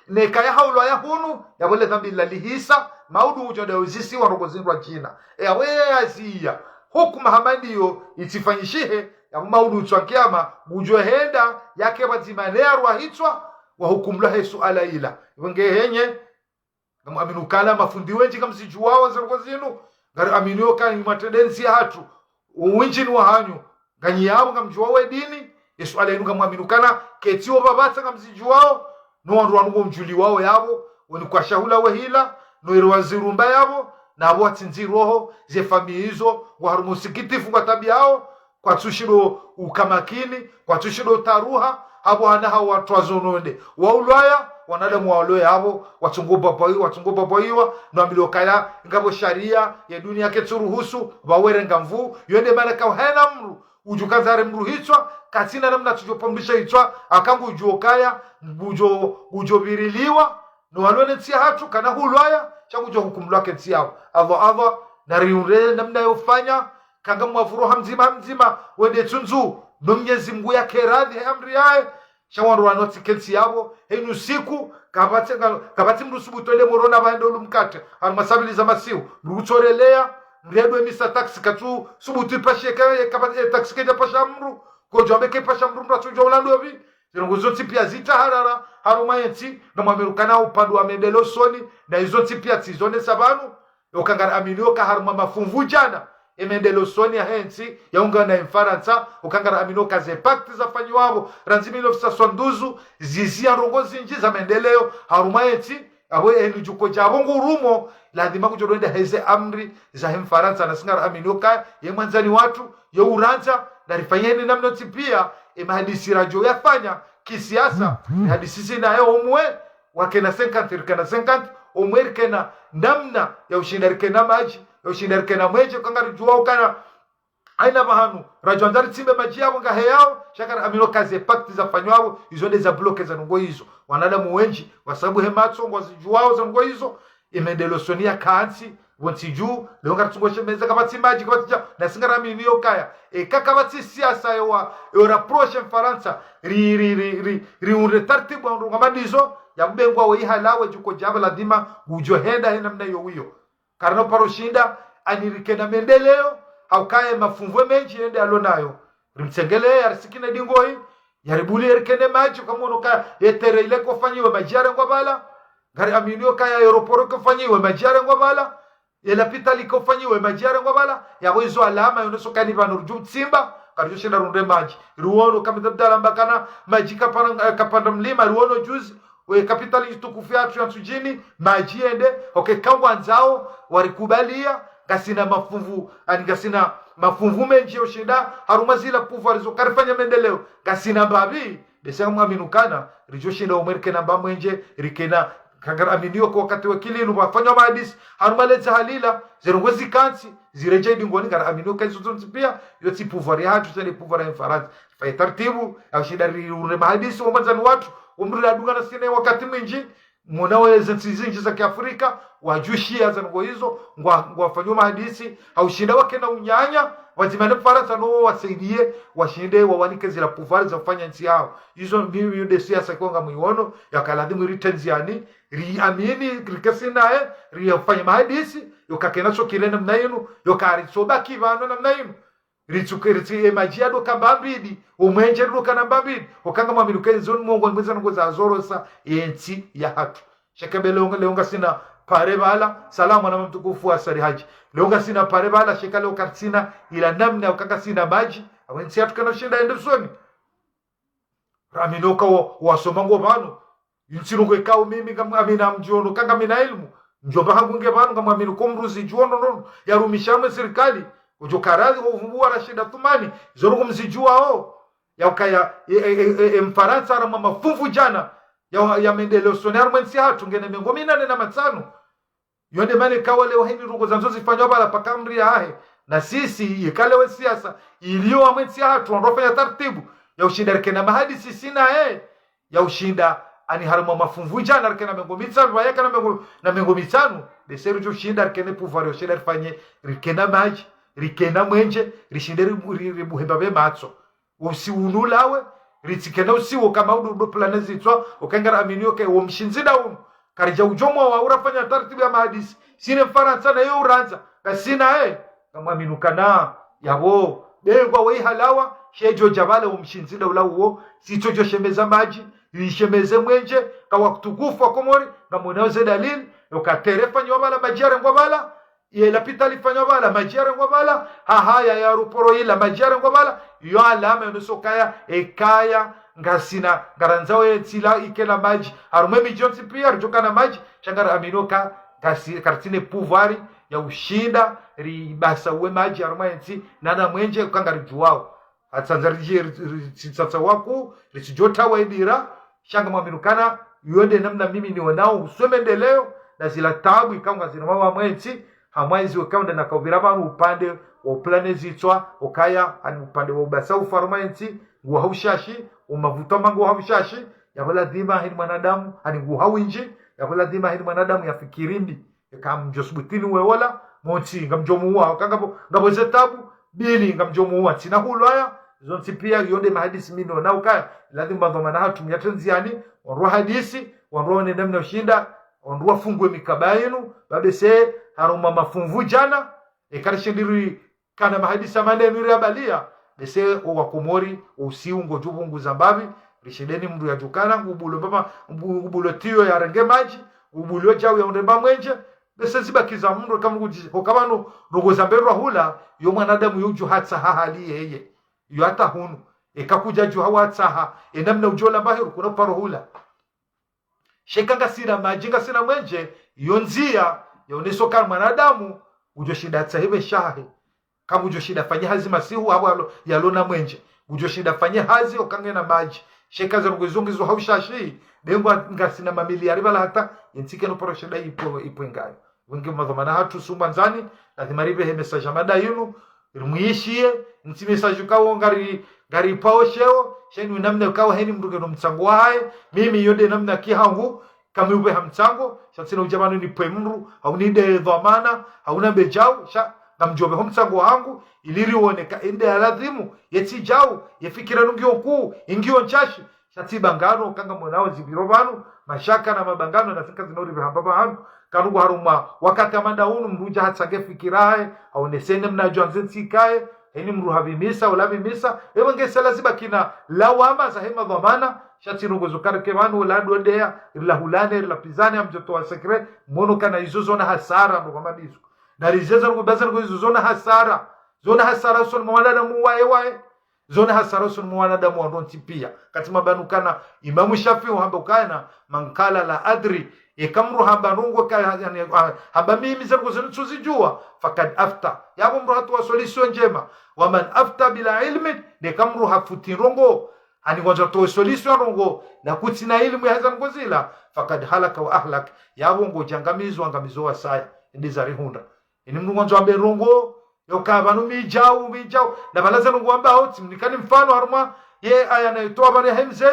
nekaya haulwaya hunu yabole dhambi lalihisa maudu ujode uzisi warogozindwa jina yawe azia hukuma hamandiyo itifanyishihe ya maudu chwa kiyama bujwe henda yake bazimane ruahitwa wa hukumla Yesu ala ila wenge henye aminukala mafundi wenji kamsijuwa waziroko zinu ngari aminio ka imatendensi hatu uwinjini wa hanyu ganyi yabo ngamjuwa we dini Yesu ala inu ngaminukana ketiwo babata kamsijuwa no wandu wanungo mjuli wao yabo woni kwa shahula we hila no irwazirumba yabo na abo atinzi roho ze familia hizo wa harumusikiti funga tabia yao kwa tushiro ukamakini kwa tushiro taruha abo hanaha watu wazononde waulwaya wanadamu waoloe abo watungoba boiwa no milokaya ngabo sharia ya dunia keturuhusu wawere ngamvu yende malaka hena mru ujukazare mru hitwa katina namna tujopomlisha hitwa akangu ujokaya bujo biriliwa no walone tia hatu kana hulwaya changu jo hukumlwa ketiao Allah na riure namna yofanya kanga mwafuru hamzima wende tunzu no Mwenyezi Mungu yake radhi amri yae shawandu wanoti kensi yabo henu siku kabati mrusubutole morona baende ulumkate almasabiliza masiu mrutorelea mredo emisa taxi katu subutu pashe kabati taxi keja pasha mru kojombe ke pasha mru mratu jolando vi zirongozo tipia zita harara haruma yenti na mwamerukana upande wa mendelo soni na hizo tipia tizone sabanu okangara aminio ka haruma mafumvu jana emendelo soni ya hensi ya unga na infaransa ukangara amino kaze pakti za fanyiwabo ranzimi lofisa sonduzu zizia rongozi nji za mendeleo haruma hensi abo enu juko jabongo rumo lazima kujoronda heze amri za infaransa na singara amino ka ye mwanzani watu ye uranza na rifanyeni namno tipia emahadisi rajo yafanya kisiasa hadisi sina ya omwe wakena 50 rikena 50 omwe rikena namna ya ushindarike na maji yoshindarike na mweje kangari juwa ukana aina bahanu rajwandari timbe maji yabo ngahe yao shakara amino kazi pakti za fanywao izonde za bloke za nungo hizo wanadamu wenji wasabu hematso wazijuwao za nungo hizo imendelo sonia kansi wonti juu leonga tungoshe meza kabati maji kabati na singara amino kaya kakabati siasa yo rapproche en Faransa ri un retartibu ngamadizo ya mbengwa wa ihalawe juko jaba lazima ujohenda hena mna hiyo karno paroshinda anirike na mendeleo haukaye mafunvwe menji yende alonayo rimtsengele arisikina dingoi yaribuli erikene maji kama unoka etere ile kofanyiwe majare ngwabala gari aminio kaya aeroporo kofanyiwe majare ngwabala elapita likofanyiwe majare ngwabala yawezo alama yoneso kaniva nurju tsimba karjo shina runde maji ruono kamidabdala mbakana maji kapanda mlima ruono juzi we kapitali tukufi atu ya tujini maji ende kangwa nzao warikubalia gasina mafunvu ani gasina mafunvu menji yoshida haruma zila puvu alizokarifanya mendeleo gasina babi desa mwaminukana rijoshinda umerike na mbamwenje rikena kangara aminio kwa wakati wakili wafanya maadis haruma leza halila zerongwezi kansi zireje dingoni kara aminio kansi zonzi pia yoti puvari hatu tani puvari mfaransa fai tartibu au shida riure maadis wamanzani watu umrila dunga na sine wakati mwinji mwonawe zinchi za kiafrika wajushia za ngo hizo ngwafanywa mahadisi au shinda wake na unyanya wazimane Faransa no wasaidie washinde wawanike zila puvari za kufanya nchi yao hizo mbiu yude siasa konga mwiwono yakaladhimu ritenziani riamini krikasi nae riyafanya mahadisi yokakenacho kilena mnainu yokarisoba kivano na mnainu ritsukiritsi emajiado kambambidi umwenje ruka na mbambidi okanga mwaminuke zoni mungu ngweza ngoza azorosa yensi ya hatu shekebele leonga sina parebala salamu na mtukufu asari haji leonga sina parebala shekale ukartsina ila namna okanga sina maji awensi hatu kana shinda endesoni raminoka wasomango bano yinsirugo ekao mimi amina mjono kanga mina ilmu njoba hangunge bano ngamwaminu komruzi juono no yarumishamwe serikali ujokarazi uvumbua Rashida Thumani zorugo mzijuao ya ukaya mfaransa ara mafunvu jana ya mendeleo sonar mwensi hatu ngene mengomina na matano yonde mane kawale wahini rugo zanzo zifanywa bala pakamri yahe na sisi ikale wa siasa iliyo mwensi hatu ndofanya taratibu ya ushinda rikena mahadi sisi na ya ushinda ani haruma mafunvu jana rikena mengomitano wayaka na mengomitano beseru jo ushinda rikene pouvoir ushinda rifanye rikena maji rikena mwenje rishinde ribuhemba be matso usiunulawe ritsikena usiwo kama udo planezi tswa okangara aminio ke wo mshinzida uno karija ujomo wa urafanya taratibu ya mahadisi sine Faransa na yo uranza kasina kama aminukana yabo bengwa we halawa shejo jabale wo mshinzida ulawo sitojo shemeza maji rishemeze mwenje kawa kutukufu komori ngamonaze dalili yokaterefa nyobala majare ngobala yela pitali fanywa bala majere ngobala hahaya ya ruporo ila majere ngobala yo alama yonosokaya ekaya ngasina garanzao yetsila ikela maji harume mijonsi pia rujokana maji changara aminoka gasi kartine pouvoir ya ushinda ribasa uwe maji haruma yetsi nana mwenje ukangari juwao atsanzarije tsatsa waku risijota waidira shanga mwaminukana yonde namna mimi ni wanao uswemendeleo na zila tabu ikanga zina mwa mwenzi hamwaizi wakaunda na kaubira banu upande wa planezi itwa okaya ani upande wa ubasa ufarmanti nguwa haushashi umavuta mangu haushashi yabala dhima hili mwanadamu ani nguwa hawinji yabala dhima hili mwanadamu ya fikirindi kamjosbutini wewola monti ngamjomuwa wakangabo ngabo tabu bili ngamjomuwa tina hulwaya zonti pia yonde mahadisi mino na ukaya lazima ndoma hatu myatenziani wanruwa hadisi wanruwa namna ushinda wanruwa fungwe mikabayinu babese haruma mafunvu jana ekarishindiri kana mahadisa maneno irabalia bese wakomori usiungo jubungu zambabi rishideni mndu ya jukana ngubulo baba ngubulo tiyo ya renge maji ngubulo jawu ya ndemba mwenje bese zibakiza mndu kama nguji okabano rogo zamberwa hula yo mwanadamu yuju hatsa hahali yeye yo hata hunu ekakuja ju hawatsaha enamna ujola bahiru kuna paro hula shekanga sina majinga sina mwenje yonzia yaoneso kama mwanadamu ujoshida tsahibe shahi kama ujoshida fanya hazi masihu hapo yalona mwenje ujoshida fanya hazi okangena maji shekaza rugozongizo haushashi dengwa ngasina mamiliari bala hata yentike no poroshida ipo ngayo wengi madhamana hatu sumanzani lazima ribe message mada yinu muishie nti message kawo ngari paosheo sheni namna kawa heni mruge no mtsango wae mimi yode namna kihangu kama ube hamtsango shatsina ujabano ni pemru au ni de dhamana hauna bejau sha ngamjobe homtsango wangu iliri uoneka ende aladhimu yeti jau yafikira nungio kuu ingio nchashi shatiba ngano kanga mwanao zibiro banu mashaka na mabangano na sika zinori bihamba hanu kanugo haruma wakati amanda unu mruja hatsange fikirae au nesene mnajua nzitsikae eni mruhabimisa ulabimisa ewe ngesela zibakina lawama za hema dhamana shati rungozo kareke wanu ladodea ila hulane ila pizane amjoto wa sekre mono kana izo zona hasara ndo kama disu na rizeza rugobaza izo zona hasara son mwalada muwae zona hasara son mwalada muandonti pia katima banukana Imamu Shafi'i hamba ukana mankala la adri ikamru hamba nungo yani hamba mimi zangu zinuzijua fakad afta yabo mru hatu wa solution njema waman afta bila ilmi nikamru hafuti rongo ani ngoja to solution rongo na kutina ilmu ya zangu zila fakad halaka wa ahlak yabo ngo jangamizo wa saya ndiza rihunda ini mru ngoja ambe rongo yokaba numijao na balaza rongo ambao timnikani mfano haruma ye aya naitoa bale hemze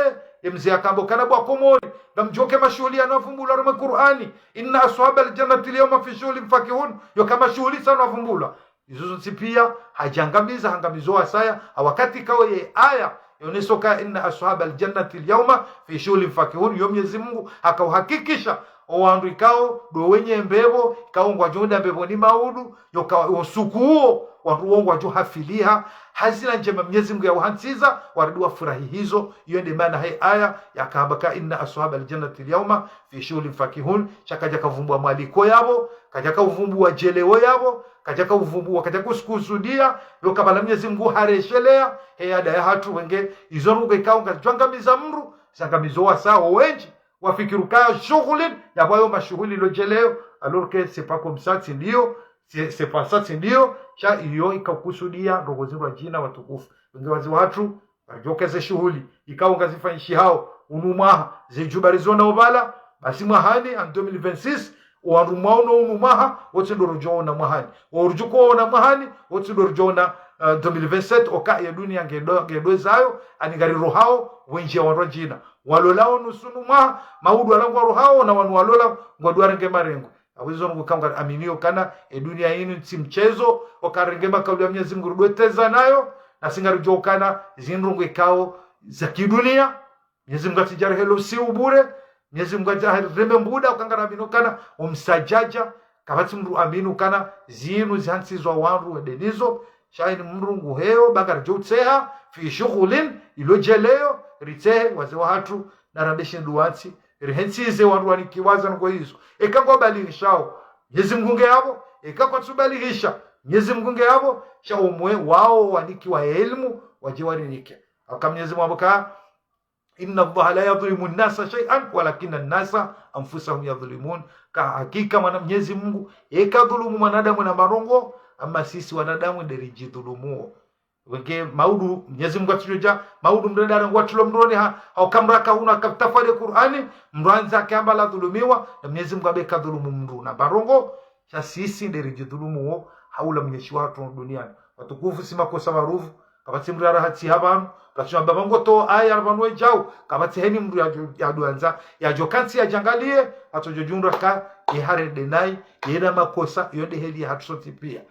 mzee akambo kana bwa komori namjoke mashuhuli anavumbula rama Qur'ani inna ashabal jannati al-yawma fi shughulin fakihun yo kama shughuli sana wavumbula izo pia hajangamiza hangamizo asaya wakati kawe ye aya yonesoka inna ashabal jannati al-yawma fi shughulin fakihun yo Mwenyezi Mungu akauhakikisha owandu ikao do wenye mbebo kaongwa jonda mbebo ni maudu yo ka usukuo wandu wongo wajo hafiliha hazina njema Mwenyezi Mungu ya uhansiza waridua furahi hizo hiyo ndio maana hai aya yakabaka inna ashabal jannati al-yawma fi shughulin fakihun chakaja kavumbua mwaliko yabo kaja kavumbua jelewo yabo kaja kavumbua kaja kusukusudia yo kabala Mwenyezi Mungu hareshelea heada ya hatu wenge izo rugo ikaunga twangamiza mru sangamizo sawa wengi wafikiruka shughulin yabayo mashughuli lojeleo alors que c'est pas comme ça ndio c'est pas ça ndio cha hiyo ikakusudia ndogo zero jina watukufu wengi watu wajokeze shughuli ikaunga zifanyishi hao unumaha zejubarizona obala basi mwahani en 2026 warumauno unumaha wote ndorojona mwahani warujuko na mwahani wote ndorojona 2027 oka ya dunia ngedo zayo anigari rohao wenje wa jina walolao nusunuma maudu alangwa rohao na wanu walola ngwadwarenge marengo awizo ngukanga aminio kana dunia yinu si mchezo okarengema kauli ya Mwenyezi Mungu rudweteza nayo na singarujokana zinrungu ikao za kidunia Mwenyezi Mungu atijara helo si ubure Mwenyezi Mungu ajarembe mbuda ukangara amino kana umsajaja kabati mru aminu kana zinu zihansizwa wanru wedenizo shaini mrungu heo bagara jotseha fi shughulin ilojeleo ritehe waze watu na rabeshin duwati rihensize wanru wanikiwaza ngo hizo ekangwa balishao Mwenyezi Mungu ngeyabo ekakwa tubalihisha Mwenyezi Mungu ngeyabo sha umwe wao wanikiwa elimu waje warinike akamnyezi mwaboka inna Allaha la yadhlimu an-nasa shay'an walakinna an-nasa anfusahum yadhlimun ka hakika Mwenyezi Mungu ekadhulumu mwanadamu na marongo ama sisi wanadamu derijidhulumu wenge maudu Mwenyezi Mungu atujoja maudu mdada ngwatulo mroni haukamraka huna katafari Qur'ani mranza kamba la dhulumiwa na Mwenyezi Mungu abeka dhulumu mru na barongo cha sisi derijidhulumu haula mnyeshi watu duniani watukufu si makosa marufu kabati mrara hati habanu kachuma babango to aya albanwe jao kabati heni mru ya duanza ya jokansi ya jangalie atojojunra ka ihare denai yena makosa yonde heli hatusoti pia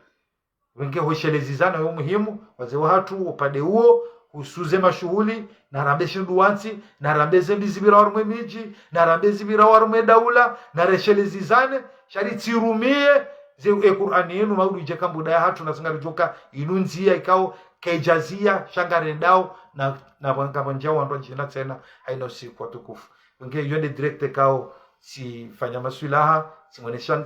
wenge hoshelezizana yo muhimu waze watu upande huo usuze mashughuli na rambeshe nduwansi na rambeze bizibira warumwe miji na rambeze bira warumwe daula na reshelezizane shariti rumie ze Qur'ani yenu maudu je kambuda ya hatu na singarijoka inunzia ikao kejazia shangarendao na wangamanjao wando njina tena haina usiku watukufu wenge yonde direct kao si fanya masulaha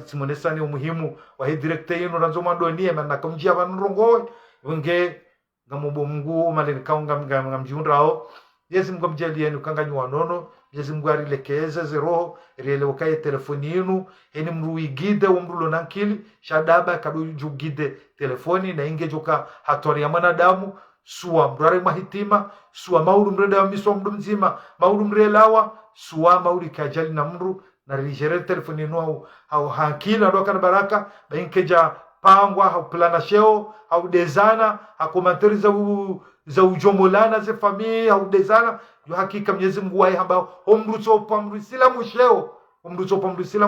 simuonesani umuhimu wa hii directe yenu ranzoma donie manna kumjia banrongo wenge ngamubo Mungu maleni kaunga ngamjundrao Yesu Mungu mjalie ni kanganyu wanono Yesu Mungu arilekeze zero rele wakaye telefoni yenu eni mruigide umrulo nankili shadaba kadujugide telefoni na ingejoka hatori ya mwanadamu suwa mrare mahitima suwa maulu mreda wa miswa mdu mzima maulu mrelawa suwa maulu kajali na mru na rijere telefoni yenu au hakila ndoka na baraka bainkeja pangwa au plana sheo au dezana hakomentari za ujomolana ze familia au dezana yo hakika Mwenyezi Mungu wae ambao omruto pamrusila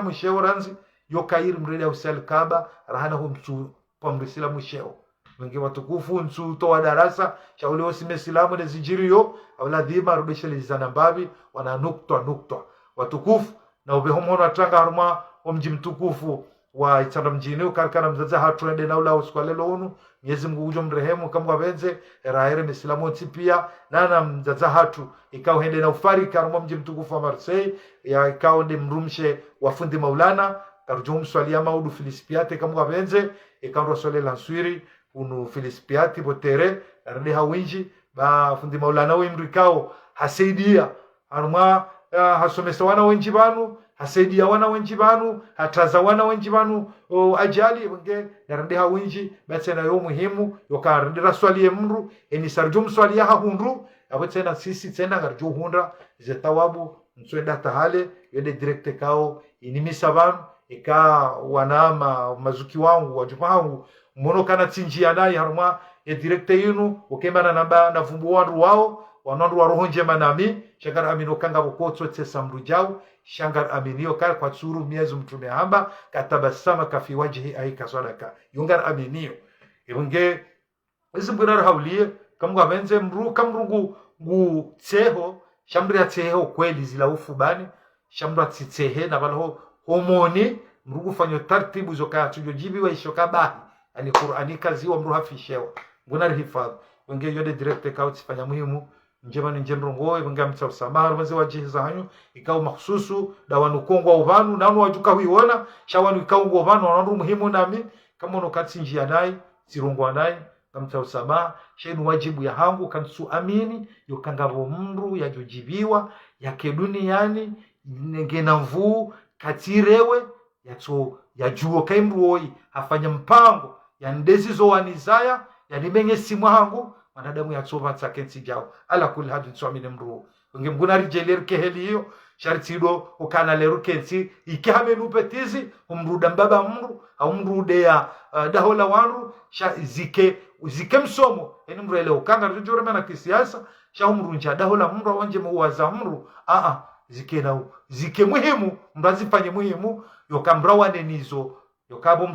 musheo ranzi yo kairi mrede au selkaba rahana homtu pamrusila musheo wengi watukufu nsu toa darasa shauli osime silamu ne zijirio au ladhima rudishe lizana mbabi wana nukta watukufu na ubehomo atanga haruma mji mtukufu wa itanda mjini ukarikana mzaza hatuende na ula uskwalelo unu Mwenyezi Mungu ujo mrehemu kama benze erahere mesilamu pia nana mzaza hatu ikao hende na ufari karuma mji mtukufu wa Marseille ya ikao ndi mrumshe wafundi Maulana karujum swalia maudu filispiate kama benze ikao swale lanswiri unu filispiati botere rade hawinji ba fundi Maulana wimrikao hasaidia haruma hasomesa wana wenji banu hasaidia wana wenji banu hataza wana wenji banu ajali wenge narande hawinji basi na yo muhimu yokarindira swali mru eni sarjum swali ha hunru abetsena sisi tena garjo hundra ze tawabu nswenda tahale yode direct kao inimisa banu ika wanama mazuki wangu wajuma wangu mono kana tinjia nayi haruma ya direct yinu ukemana namba na vumbu wandu wao wanandu wa roho njema nami shangar amino kanga bokotso tsesa mrujao shangar aminio kal kwa tsuru miezu mtume hamba katabasama kafi wajhi aika sadaka yungar aminio ibunge izibura haulie kamwa benze mru kamrugu gu tseho shambri atseho kweli zila ufubani shambri atsehe na balo homoni mrugu fanyo tartibu zoka tujojibi wa ishokabahi ani Qur'ani kazi wa mru hafishewa ngunar hifadhi wenge yode direct kao tsifanya muhimu njema njemrongo ibanga mtsa usamaha maze wajiza hanyu ikao mahsusu dawanu kongwa ubanu nanu wajuka huiona shawanu ikao ubanu wanandu muhimu nami kama nokatsi njia nai sirongwa nai kamtsa usamaha shenu wajibu ya hangu kansu amini yokangabo mru yajojibiwa yake duniani ngena mvu katirewe yato yajuo kaimruoi afanya mpango ya ndezi zo wanizaya ya nimenge simu hangu wanadamu ya tsova tsakensi jao ala kul hadu tswamine mru ngi mgunari jeler keheli hiyo shartido ukana leru kensi ikihame nupetizi umruda mbaba mru au mrude ya dahola wanu zike msomo eni mrele ukanga rujure mena kisiasa sha umrunja dahola mru wanje muwaza mru zike muhimu mbazifanye muhimu yokambrawane nizo yokabo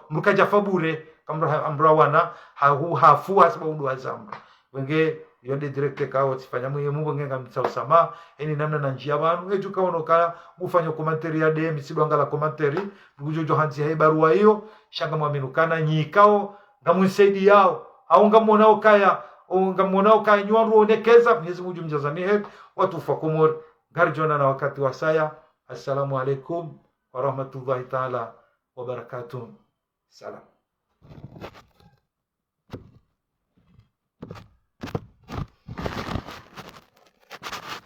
mrukaja fabure kamra wana hafu hasaba undu azamba wenge yode direct kao tifanya muhimu wenge ngamtsa usama eni namna na njia banu eju kaono ka ufanya commentary ya DM sidwangala commentary ngujo hanzi hai barua hiyo shanga mwaminukana nyikao ngamunsaidi yao au ngamonao kaya nywandu onekeza Mwenyezi Mungu mjazanihe watu fakumur garjona na wakati wa saya. Assalamu alaikum wa rahmatullahi ta'ala wa barakatuh. Salam.